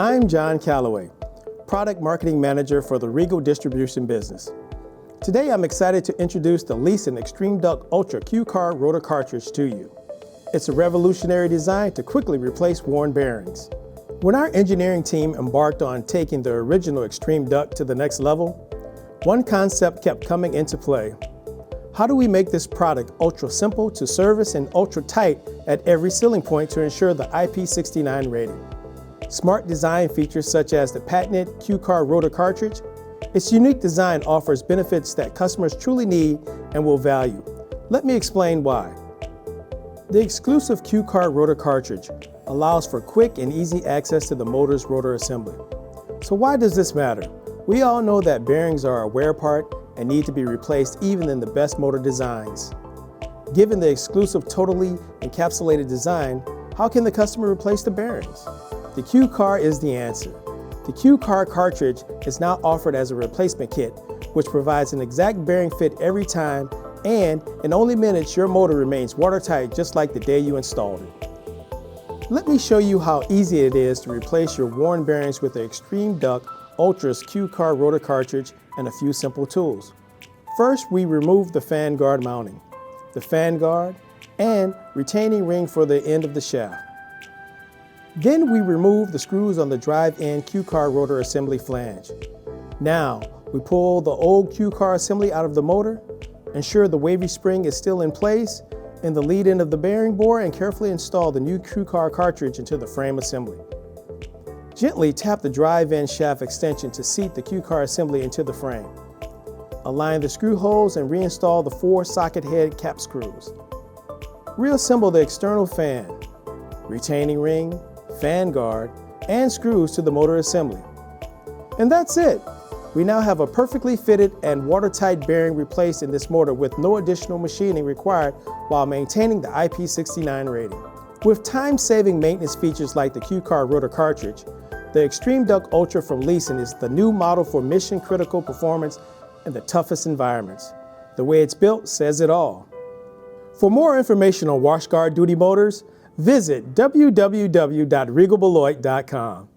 I'm John Calloway, Product Marketing Manager for the Regal distribution business. Today I'm excited to introduce the Leeson Extreme Duct Ultra Q-Car rotor cartridge to you. It's a revolutionary design to quickly replace worn bearings. When our engineering team embarked on taking the original Extreme Duct to the next level, one concept kept coming into play. How do we make this product ultra simple to service and ultra tight at every sealing point to ensure the IP69 rating? Smart design features such as the patented Q-Car rotor cartridge. Its unique design offers benefits that customers truly need and will value. Let me explain why. The exclusive Q-Car rotor cartridge allows for quick and easy access to the motor's rotor assembly. So why does this matter? We all know that bearings are a wear part and need to be replaced even in the best motor designs. Given the exclusive totally encapsulated design, how can the customer replace the bearings? The Q-Car is the answer. The Q-Car cartridge is now offered as a replacement kit, which provides an exact bearing fit every time, and in only minutes your motor remains watertight just like the day you installed it. Let me show you how easy it is to replace your worn bearings with the Extreme Duct Ultra's Q-Car rotor cartridge and a few simple tools. First, we remove the fan guard mounting, the fan guard, and retaining ring for the end of the shaft. Then we remove the screws on the drive-in Q-Car rotor assembly flange. Now, we pull the old Q-Car assembly out of the motor, ensure the wavy spring is still in place in the lead end of the bearing bore, and carefully install the new Q-Car cartridge into the frame assembly. Gently tap the drive-in shaft extension to seat the Q-Car assembly into the frame. Align the screw holes and reinstall the 4 socket head cap screws. Reassemble the external fan, retaining ring, fan guard, and screws to the motor assembly. And that's it! We now have a perfectly fitted and watertight bearing replaced in this motor with no additional machining required while maintaining the IP69 rating. With time-saving maintenance features like the Q-Car rotor cartridge, the Extreme Duct Ultra from Leeson is the new model for mission-critical performance in the toughest environments. The way it's built says it all. For more information on WashGuard duty motors, visit www.regalbeloit.com.